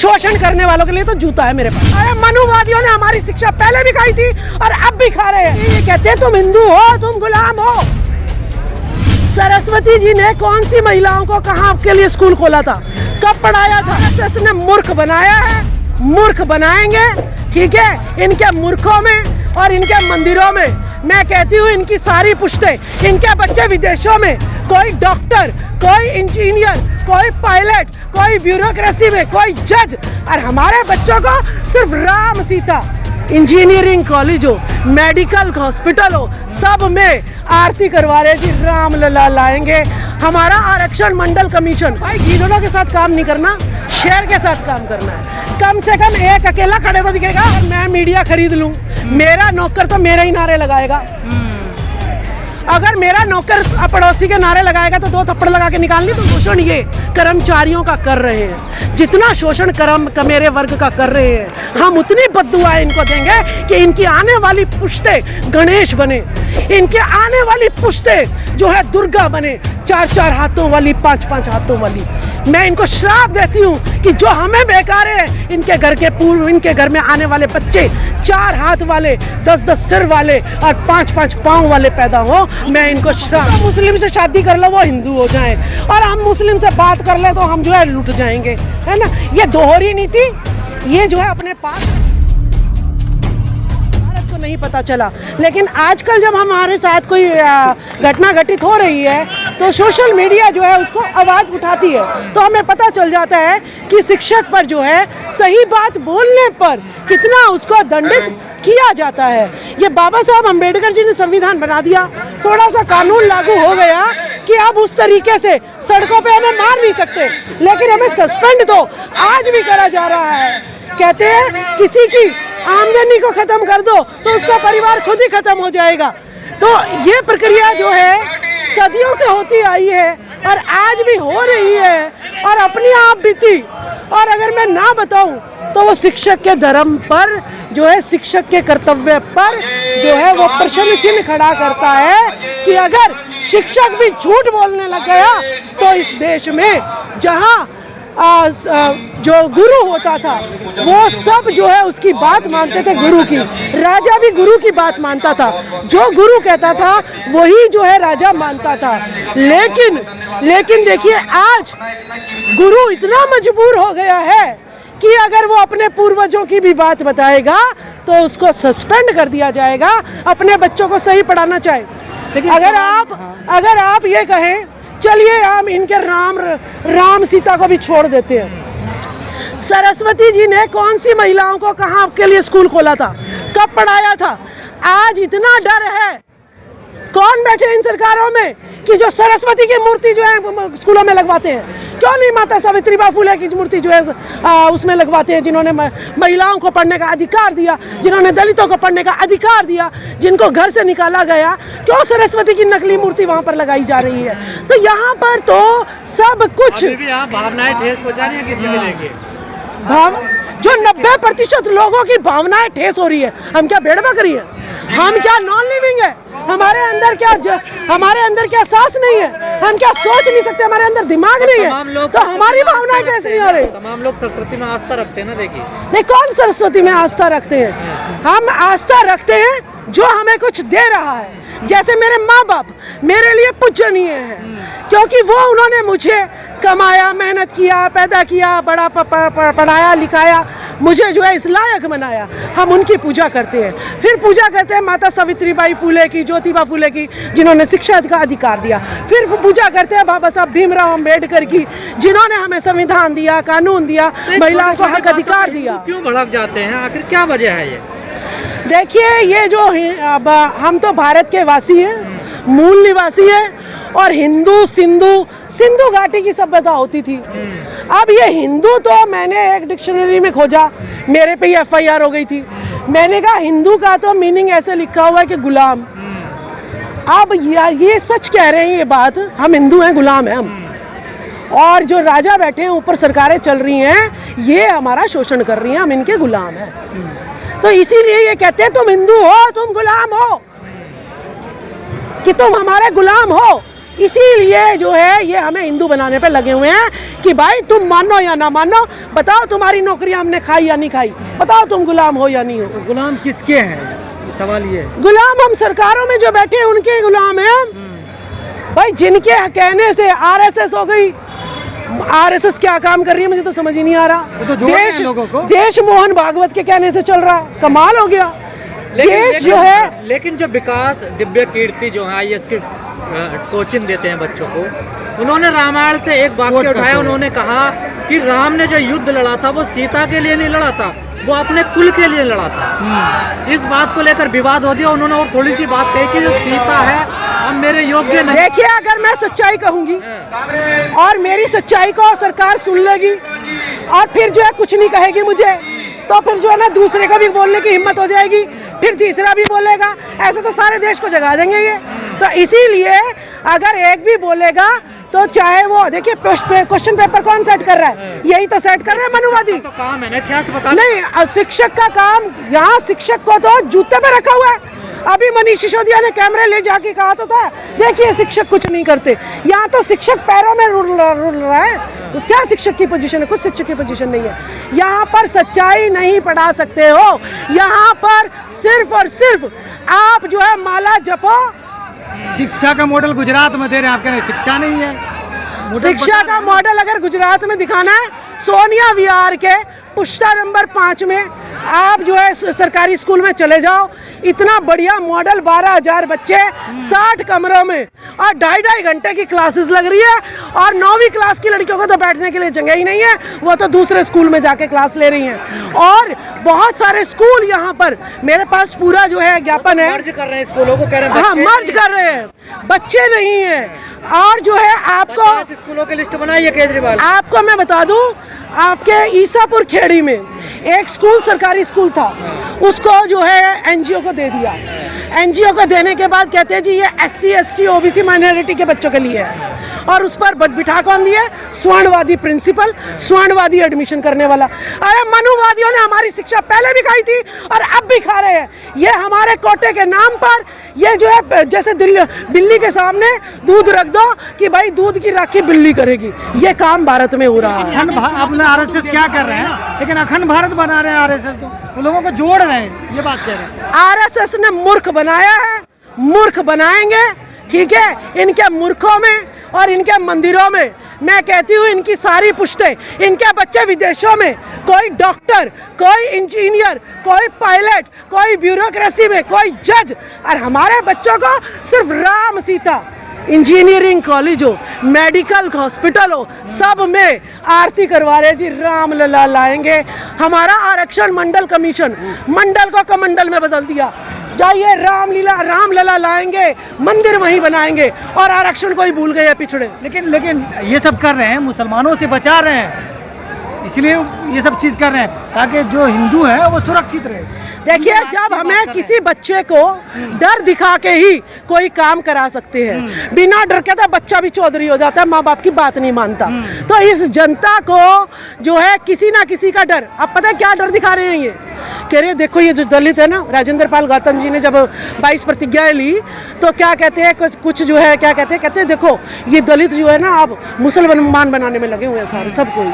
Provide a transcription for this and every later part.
शोषण करने वालों के लिए तो जूता है मेरे पास। अरे मनुवादियों ने हमारी शिक्षा पहले भी खाई थी और अब भी खा रहे हैं। ये कहते हैं तुम हिंदू हो, तुम गुलाम हो। सरस्वती जी ने कौन सी महिलाओं को कहाँ आपके लिए स्कूल खोला था, कब पढ़ाया था? इसने मूर्ख बनाया है, मूर्ख बनाएंगे, ठीक है। इनके मूर्खों में और इनके मंदिरों में मैं कहती हूँ इनकी सारी पुश्ते, इनके बच्चे विदेशों में, कोई डॉक्टर, कोई इंजीनियर, कोई पायलट, कोई ब्यूरोक्रेसी में, कोई जज, और हमारे बच्चों को सिर्फ राम सीता इंजीनियरिंग कॉलेज हो, मेडिकल हॉस्पिटल हो, सब में आरती करवा रहे कि राम लला लाएंगे। हमारा आरक्षण मंडल कमीशन, भाई गिनों के साथ काम नहीं करना, शेर के साथ काम करना है। कम से कम एक अकेला खड़े तो दिखेगा। मैं मीडिया खरीद लूं, मेरा नौकर तो मेरे ही नारे लगाएगा। अगर मेरा नौकर पड़ोसी के नारे लगाएगा तो 2 थप्पड़ लगा के निकालनी। तो शोषण ये कर्मचारियों का कर रहे हैं, जितना शोषण मेरे वर्ग का कर रहे हैं, हम उतनी बद्दुआएं इनको देंगे कि इनकी आने वाली पुश्ते गणेश बने, इनके आने वाली पुश्ते जो है दुर्गा बने, 4-4 हाथों वाली, 5-5 हाथों वाली। मैं इनको श्राप देती हूँ कि जो हमें बेकार है, इनके घर के पूर्व, इनके घर में आने वाले बच्चे 4 हाथ वाले, 10-10 सिर वाले और 5-5 पाँव वाले पैदा हो। मैं इनको श्राप, मुस्लिम से शादी कर लो वो हिंदू हो जाएं, और हम मुस्लिम से बात कर ले तो हम जो है लुट जाएंगे, है ना। ये दोहरी नीति, ये जो है अपने पास को नहीं पता चला। लेकिन आजकल जब हमारे साथ कोई घटना घटित हो रही है तो सोशल मीडिया जो है उसको आवाज़ उठाती है, तो हमें पता चल जाता है कि शिक्षक पर जो है सही बात बोलने पर कितना उसको दंडित किया जाता है। ये बाबा साहब अम्बेडकर जी ने संविधान बना दिया, थोड़ा सा कानून लागू हो गया कि अब उस तरीके से सड़कों पे हमें मार नहीं सकते, लेकिन हमें सस्पेंड तो आज भी करा जा रहा है। कहते हैं किसी की आमदनी को खत्म कर दो तो उसका परिवार खुद ही खत्म हो जाएगा। तो ये प्रक्रिया जो है सदियों से होती आई है और आज भी हो रही है और अपनी आप बीती। और अगर मैं ना बताऊं तो वो शिक्षक के धर्म पर जो है, शिक्षक के कर्तव्य पर जो है वो प्रश्न चिन्ह खड़ा करता है कि अगर शिक्षक भी झूठ बोलने लग गया तो इस देश में जहां जो गुरु होता था वो सब जो है उसकी बात मानते थे, गुरु की। राजा भी गुरु की बात मानता था, जो गुरु कहता था वही जो है राजा मानता था। लेकिन देखिए आज गुरु इतना मजबूर हो गया है कि अगर वो अपने पूर्वजों की भी बात बताएगा तो उसको सस्पेंड कर दिया जाएगा, अपने बच्चों को सही पढ़ाना चाहे। लेकिन अगर आप ये कहें चलिए हम इनके राम सीता को भी छोड़ देते हैं। सरस्वती जी ने कौन सी महिलाओं को कहाँ आपके लिए स्कूल खोला था, कब पढ़ाया था? आज इतना डर है, कौन बैठे इन सरकारों में कि जो सरस्वती की मूर्ति जो है स्कूलों में लगवाते हैं? क्यों नहीं माता सावित्रीबाई फुले की मूर्ति जो है उसमें लगवाते हैं, जिन्होंने महिलाओं को पढ़ने का अधिकार दिया, जिन्होंने दलितों को पढ़ने का अधिकार दिया, जिनको घर से निकाला गया, क्यों सरस्वती की नकली मूर्ति वहाँ पर लगाई जा रही है? तो यहाँ पर तो सब कुछ भावनाएं ठेस पहुँचा रही है किसी को लेके, जो 90% लोगों की भावनाएं ठेस हो रही है। हम क्या भेड़ बकरी है? हम क्या नॉन लिविंग है? हमारे अंदर क्या सांस नहीं है? हम क्या सोच नहीं सकते? हमारे अंदर दिमाग नहीं है? तो हमारी भावनाएं ठेस नहीं हो रही। तमाम लोग सरस्वती में आस्था रखते हैं ना। देखिए नहीं, कौन सरस्वती में आस्था रखते हैं? हम आस्था रखते हैं जो हमें कुछ दे रहा है। जैसे मेरे माँ बाप मेरे लिए पूजनीय है, क्योंकि वो उन्होंने मुझे कमाया, मेहनत किया, पैदा किया, बड़ा पढ़ाया लिखाया, मुझे जो है इस लायक बनाया। हम उनकी पूजा करते हैं। फिर पूजा करते हैं माता सावित्रीबाई फुले की, ज्योतिबा फुले की, जिन्होंने शिक्षा का अधिकार दिया। फिर पूजा करते हैं बाबा साहब भीमराव अम्बेडकर की, जिन्होंने हमें संविधान दिया, कानून दिया, महिलाओं को हक अधिकार दिया। क्यों भड़क जाते हैं, आखिर क्या वजह है ये? देखिए, ये जो हम तो भारत के वासी हैं, मूल निवासी हैं, और हिंदू सिंधु घाटी की सभ्यता होती थी। अब ये हिंदू तो मैंने एक डिक्शनरी में खोजा, मेरे पे ही FIR हो गई थी। मैंने कहा हिंदू का तो मीनिंग ऐसे लिखा हुआ है कि गुलाम। अब ये सच कह रहे हैं ये बात, हम हिंदू हैं, गुलाम हैं हम। और जो राजा बैठे हैं ऊपर, सरकारें चल रही हैं, ये हमारा शोषण कर रही हैं, हम इनके गुलाम हैं। तो इसीलिए ये कहते हैं तुम हिंदू हो, तुम गुलाम हो, कि तुम हमारे गुलाम हो। इसीलिए जो है ये हमें हिंदू बनाने पे लगे हुए हैं कि भाई तुम मानो या ना मानो, बताओ तुम्हारी नौकरी हमने खाई या नहीं खाई, बताओ तुम गुलाम हो या नहीं हो। तो गुलाम किसके हैं, सवाल ये है। गुलाम हम सरकारों में जो बैठे हैं उनके गुलाम हैं भाई, जिनके कहने से आरएसएस हो गई। आरएसएस क्या काम कर रही है मुझे तो समझ ही नहीं आ रहा। तो लोगों को देश मोहन भागवत के कहने से चल रहा है, कमाल हो गया। देश जो है, लेकिन जो विकास दिव्य कीर्ति जो है आईएएस की कोचिंग देते हैं बच्चों को, उन्होंने रामायण से एक वाक्य उठाया। उन्होंने कहा कि राम ने जो युद्ध लड़ा था वो सीता के लिए नहीं लड़ा था, वो अपने कुल के लिए लड़ा था। इस बात को लेकर विवाद हो गया। उन्होंने और थोड़ी सी बात कही कि जो सीता है हम मेरे योग्य नहीं। देखिए, अगर मैं सच्चाई कहूंगी और मेरी सच्चाई को सरकार सुन लेगी और फिर जो है कुछ नहीं कहेगी मुझे, तो फिर जो है ना दूसरे का भी बोलने की हिम्मत हो जाएगी, फिर तीसरा भी बोलेगा। ऐसे तो सारे देश को जगा देंगे ये। तो इसीलिए अगर एक भी बोलेगा तो चाहे वो, देखिए क्वेश्चन पेपर कौन सेट कर रहा है, यही तो सेट कर रहे हैं मनुवादी। तो काम है ना इतिहास बता। नहीं, शिक्षक का काम, यहाँ शिक्षक को तो जूते पे रखा हुआ है। अभी मनीष सिसोदिया ने कैमरे ले जाके कहा तो था, देखिए शिक्षक कुछ नहीं करते। यहाँ तो शिक्षक पैरों में रुल रहा है। उस क्या शिक्षक की पोजीशन है? कुछ शिक्षक की पोजीशन नहीं है। यहाँ पर सच्चाई नहीं पढ़ा सकते हो। यहाँ पर सिर्फ और सिर्फ आप जो है माला जपो। शिक्षा का मॉडल गुजरात में दे रहे हैं, आप कह रहे हैं शिक्षा नहीं है। शिक्षा का मॉडल अगर गुजरात में दिखाना है, सोनिया विहार के पुश्ता नंबर 5 में आप जो है सरकारी स्कूल में चले जाओ। इतना बढ़िया मॉडल, 12,000 बच्चे 60 कमरों में और 2.5 घंटे की क्लासेस लग रही है। और 9वीं क्लास की लड़कियों को तो बैठने के लिए जगह ही नहीं है, वो तो दूसरे स्कूल में जाके क्लास ले रही हैं। और बहुत सारे स्कूल यहाँ पर, मेरे पास पूरा जो है ज्ञापन है। मर्ज कर रहे हैं स्कूलों को, कह रहे हैं हाँ, मर्ज कर रहे हैं, बच्चे नहीं है। और जो है आपको स्कूलों की लिस्ट बनाई है केजरीवाल। आपको मैं बता दूं, आपके ईसापुर खेड़ी में एक स्कूल, सरकारी स्कूल था, उसको जो है एनजीओ को दे दिया। एनजीओ को देने के बाद कहते हैं जी ये SC ST OBC माइनॉरिटी के बच्चों के लिए है। और उस पर बिठा कौन दिया? स्वर्णवादी प्रिंसिपल, स्वर्णवादी एडमिशन करने वाला। अरे मनुवादियों ने हमारी शिक्षा पहले भी खाई थी और अब भी खा रहे हैं। ये हमारे कोटे के नाम पर, ये जो है जैसे बिल्ली के सामने दूध रख दो कि भाई दूध की राखी बिल्ली करेगी, ये काम भारत में हो रहा है। अपना आरएसएस क्या कर रहे हैं, लेकिन अखंड भारत बना रहे हैं आरएसएस, तो वो लोगों को जोड़ रहे हैं, ये बात कह रहे हैं। आरएसएस ने मूर्ख बनाया है, मूर्ख बनाएंगे, ठीक है। इनके मूर्खों में और इनके मंदिरों में मैं कहती हूँ इनकी सारी पुश्तें, इनके बच्चे विदेशों में, कोई डॉक्टर, कोई इंजीनियर, कोई पायलट, कोई ब्यूरोक्रेसी में, कोई जज, और हमारे बच्चों को सिर्फ राम सीता, इंजीनियरिंग कॉलेज हो, मेडिकल हॉस्पिटल हो, सब में आरती करवा रहे जी, राम लला लाएंगे। हमारा आरक्षण मंडल कमीशन, मंडल को कमंडल में बदल दिया। जाइए राम लला लाएंगे, मंदिर वहीं बनाएंगे, और आरक्षण को ही भूल गए पिछड़े। लेकिन ये सब कर रहे हैं, मुसलमानों से बचा रहे हैं, इसलिए ये सब चीज कर रहे हैं ताकि जो हिंदू है वो सुरक्षित रहे। देखिए, जब हमें किसी बच्चे को डर दिखा के ही कोई काम करा सकते हैं, बिना डर के तो बच्चा भी चौधरी हो जाता है, माँ बाप की बात नहीं मानता। तो इस जनता को जो है किसी ना किसी का डर, अब पता है क्या डर दिखा रहे हैं? ये कह रहे हैं देखो ये जो दलित है ना, राजेंद्र पाल गौतम जी ने जब 22 प्रतिज्ञाएं ली तो क्या कहते हैं, कुछ जो है क्या कहते हैं देखो ये दलित जो है ना अब मुसलमान बनाने में लगे हुए हैं सारे, सब कोई।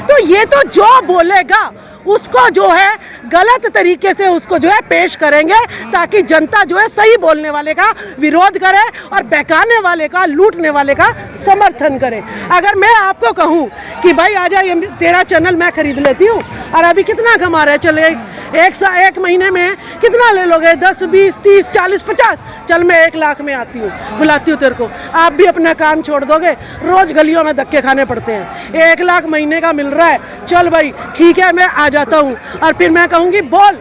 तो ये तो जो बोलेगा उसको जो है गलत तरीके से उसको जो है पेश करेंगे, ताकि जनता जो है सही बोलने वाले का विरोध करे और बहकाने वाले का, लूटने वाले का समर्थन करे। अगर मैं आपको कहूं कि भाई आजा ये तेरा चैनल मैं खरीद लेती हूं, और अभी कितना कमा रहे, चल एक महीने में कितना ले लोगे, 10, 20, 30, 40, 50, चल मैं 1 लाख में आती हूँ, बुलाती हूँ तेरे को, आप भी अपना काम छोड़ दोगे, रोज गलियों में धक्के खाने पड़ते हैं, 1 लाख महीने का मिल रहा है, चल भाई ठीक है मैं आ जाता हूँ। और फिर मैं कहूँगी बोल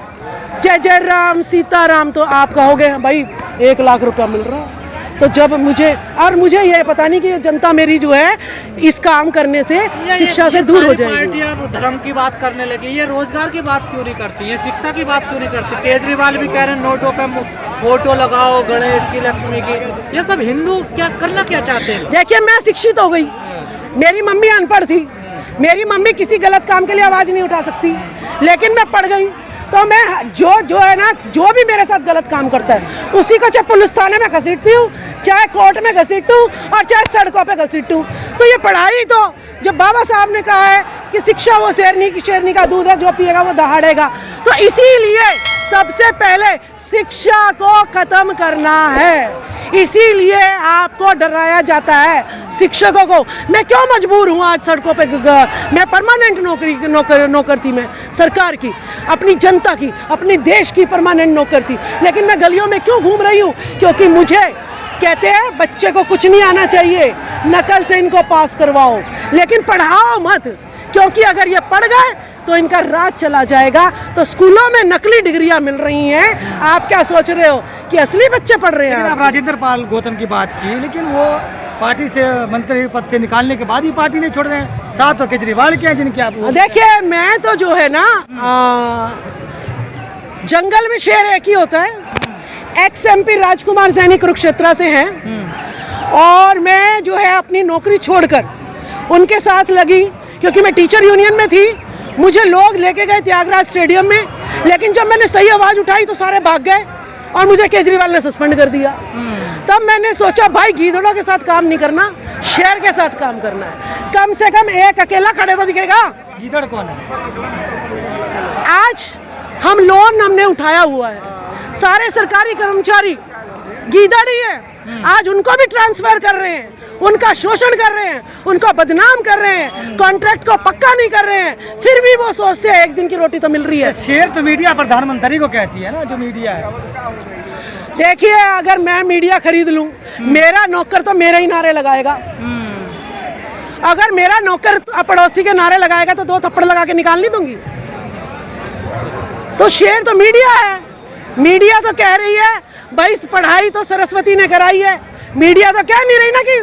जय जय राम सीताराम, तो आप कहोगे भाई 1 लाख रुपया मिल रहा है। तो जब मुझे ये पता नहीं कि जनता मेरी जो है इस काम करने से शिक्षा से दूर हो जाएगी। अब धर्म की बात करने लगी, ये रोजगार की बात क्यों नहीं करती है, शिक्षा की बात क्यों नहीं करती? केजरीवाल भी कह रहे हैं नोटों पे फोटो लगाओ गणेश की, लक्ष्मी की, ये सब हिंदू क्या करना क्या चाहते हैं? देखिए, मैं शिक्षित हो गई, मेरी मम्मी अनपढ़ थी, मेरी मम्मी किसी गलत काम के लिए आवाज़ नहीं उठा सकती, लेकिन मैं पढ़ गई तो मैं जो है ना, जो भी मेरे साथ गलत काम करता है उसी को चाहे पुलिस थाने में घसीटती हूँ, चाहे कोर्ट में घसीटूँ और चाहे सड़कों पे घसीटूँ। तो ये पढ़ाई, तो जब बाबा साहब ने कहा है कि शिक्षा वो शेरनी का दूध है, जो पिएगा वो दहाड़ेगा, तो इसीलिए सबसे पहले शिक्षा को खत्म करना है, इसीलिए आपको डराया जाता है शिक्षकों को। मैं क्यों मजबूर हूँ आज सड़कों पे, मैं परमानेंट नौकर थी, मैं सरकार की, अपनी जनता की, अपने देश की परमानेंट नौकर थी, लेकिन मैं गलियों में क्यों घूम रही हूँ? क्योंकि मुझे कहते हैं बच्चे को कुछ नहीं आना चाहिए, नकल से इनको पास करवाओ, लेकिन पढ़ाओ मत, क्योंकि अगर ये पढ़ गए तो इनका राज चला जाएगा। तो स्कूलों में नकली डिग्रियां मिल रही हैं, आप क्या सोच रहे हो कि असली बच्चे पढ़ रहे हैं? लेकिन आप राजेंद्र पाल गौतम की बात की, लेकिन वो पार्टी से मंत्री पद से निकालने के बाद ही पार्टी नहीं छोड़ रहे हैं। साथ तो केजरीवाल के हैं जिनके आप देखिए, मैं तो जो है ना, जंगल में शेर एक ही होता है। एक्स MP राजकुमार सैनी कुरुक्षेत्र से हैं, और मैं जो है अपनी नौकरी छोड़कर उनके साथ लगी, क्योंकि मैं टीचर यूनियन में थी। मुझे लोग लेके गए त्यागराज स्टेडियम में, लेकिन जब मैंने सही आवाज़ उठाई तो सारे भाग गए और मुझे केजरीवाल ने सस्पेंड कर दिया। तब मैंने सोचा भाई गीदड़ों के साथ काम नहीं करना, शेर के साथ काम करना है। कम से कम एक अकेला खड़े तो दिखेगा। गीदड़ कौन है? आज हम लोन हमने उठाया हुआ है, सारे सरकारी कर्मचारी गीदड़ ही है। आज उनको भी ट्रांसफर कर रहे हैं, उनका शोषण कर रहे हैं, उनको बदनाम कर रहे हैं, कॉन्ट्रैक्ट को पक्का नहीं कर रहे हैं, फिर भी वो सोचते हैं एक दिन की रोटी तो मिल रही है। शेर तो मीडिया प्रधानमंत्री को कहती है ना, जो मीडिया है। देखिए, अगर मैं मीडिया खरीद लूं, मेरा नौकर तो मेरे ही नारे लगाएगा। अगर मेरा नौकर पड़ोसी के नारे लगाएगा तो 2 थप्पड़ लगा के निकाल नहीं दूंगी। तो शेर तो मीडिया है। मीडिया तो कह रही है भाई पढ़ाई तो सरस्वती ने कराई है, मीडिया तो कह नहीं रही ना कि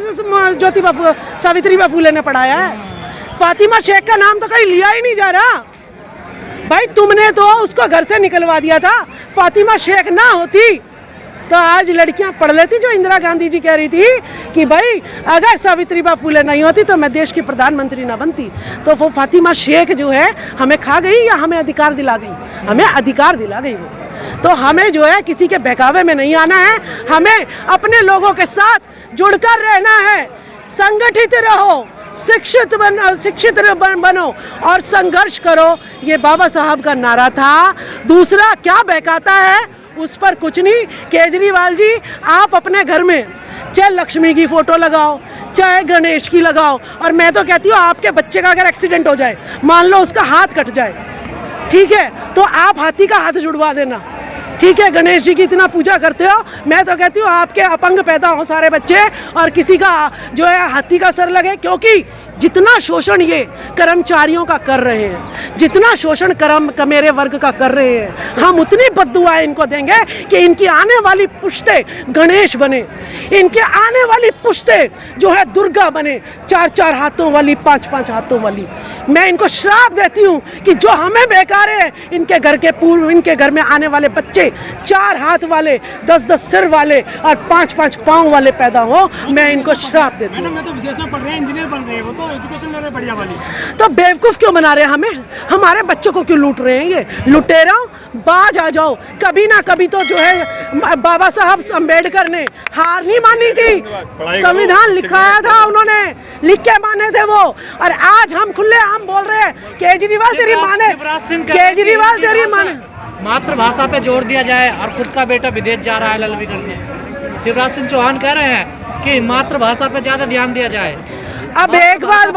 सावित्रीबाई फूले ने पढ़ाया है। फातिमा शेख का नाम तो कहीं लिया ही नहीं जा रहा। भाई तुमने तो उसको घर से निकलवा दिया था। फातिमा शेख ना होती तो आज लड़कियां पढ़ लेती, जो इंदिरा गांधी जी कह रही थी कि भाई अगर सावित्रीबाई फूले नहीं होती तो मैं देश की प्रधानमंत्री ना बनती। तो वो फातिमा शेख जो है हमें खा गई या हमें अधिकार दिला गई? हमें अधिकार दिला गई वो। तो हमें जो है किसी के बहकावे में नहीं आना है, हमें अपने लोगों के साथ जुड़कर रहना है। संगठित रहो, शिक्षित बनो और संघर्ष करो, ये बाबा साहब का नारा था। दूसरा क्या बहकाता है उस पर कुछ नहीं। केजरीवाल जी, आप अपने घर में चाहे लक्ष्मी की फोटो लगाओ, चाहे गणेश की लगाओ, और मैं तो कहती हूँ आपके बच्चे का अगर एक्सीडेंट हो जाए, मान लो उसका हाथ कट जाए, ठीक है, तो आप हाथी का हाथ जुड़वा देना, ठीक है। गणेश जी की इतना पूजा करते हो, मैं तो कहती हूँ आपके अपंग पैदा हो सारे बच्चे और किसी का जो है हाथी का सर लगे, क्योंकि जितना शोषण ये कर्मचारियों का कर रहे हैं, जितना शोषण मेरे वर्ग का कर रहे हैं, हम उतनी बद्दुआएं इनको देंगे कि इनकी आने वाली पुश्तें गणेश बने, इनके आने वाली पुश्तें जो है दुर्गा बने, 4-4 हाथों वाली, 5-5 हाथों वाली। मैं इनको श्राप देती हूँ कि जो हमें बेकार है, इनके घर में आने वाले बच्चे 4 हाथ वाले, 10-10 सिर वाले और 5-5 पाँव वाले पैदा हो। मैं इनको श्राप देती हूँ। मैं तो विदेश में पढ़ रहे हैं, इंजीनियर बन रहे हैं, वो तो एजुकेशन ले रहे हैं बढ़िया वाली। तो बेवकूफ़ क्यों बना रहे हैं हमें? हमारे बच्चों को क्यों लूट रहे हैं ये लुटेरों? बाज आ जाओ, कभी ना कभी तो जो है बाबा साहब अम्बेडकर ने हार नहीं मानी थी। संविधान लिखाया था उन्होंने, लिख के माने थे वो। और आज हम खुले आम बोल रहे हैं केजरीवाल तेरी माने, केजरीवाल तेरी माने। मातृभाषा पे जोर दिया जाए और खुद का बेटा विदेश जा रहा है LLB करने। शिवराज सिंह चौहान कह रहे हैं कि मातृभाषा पे ज्यादा ध्यान दिया जाए। अब एक बात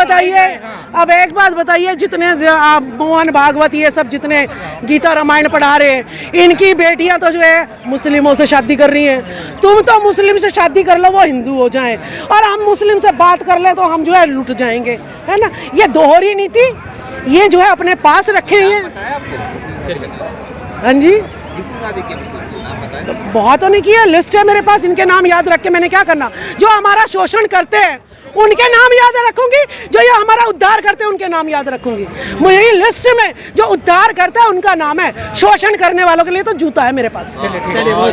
बताइए, जितने मोहन भागवत ये सब जितने गीता रामायण पढ़ा रहे हैं, इनकी बेटियां तो जो है मुस्लिमों से शादी कर रही हैं। तुम तो मुस्लिम से शादी कर लो वो हिंदू हो जाएं, और हम मुस्लिम से बात कर ले तो हम जो है लुट जाएंगे, है ना। ये दोहरी नीति ये जो है अपने पास रखे हैं। हाँ जी, तो बहुतों ने किया, लिस्ट है मेरे पास, इनके नाम याद रख के मैंने क्या करना। जो हमारा शोषण करते हैं उनके नाम याद रखूंगी, जो ये हमारा उद्धार करते हैं उनके नाम याद रखूंगी। मुझे लिस्ट में जो उद्धार करता है उनका नाम है, शोषण करने वालों के लिए तो जूता है मेरे पास। चलिए